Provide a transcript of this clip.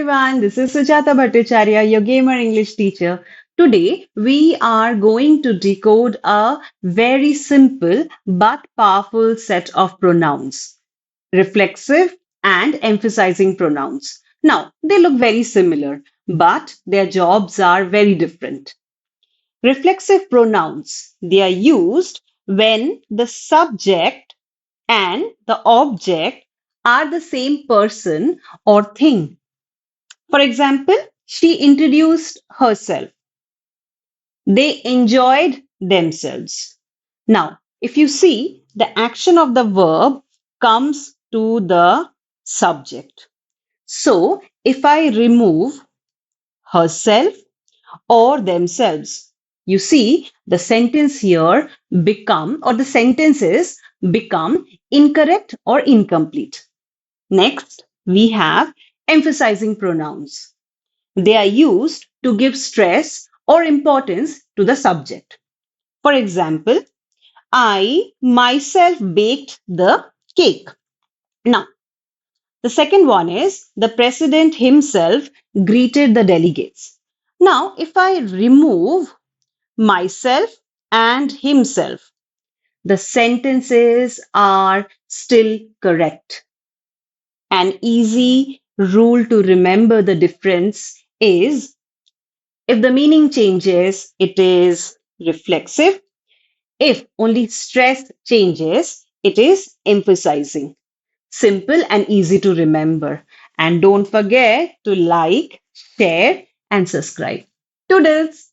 everyone, this is Sujata Bhattacharya, your gamer English teacher. Today, we are going to decode a very simple but powerful set of pronouns, reflexive and emphasizing pronouns. Now, they look very similar, but their jobs are very different. Reflexive pronouns, they are used when the subject and the object are the same person or thing. For example, she introduced herself. They enjoyed themselves. Now, if you see, the action of the verb comes to the subject. So, if I remove herself or themselves, you see the sentence here become or the sentences become incorrect or incomplete. Next, we have emphasizing pronouns. They are used to give stress or importance to the subject. For example, I myself baked the cake. Now, the second one is the president himself greeted the delegates. Now, if I remove myself and himself, the sentences are still correct. An easy rule to remember the difference is if the meaning changes, it is reflexive. If only stress changes, it is emphasizing. Simple and easy to remember. And don't forget to like, share, and subscribe. Toodles!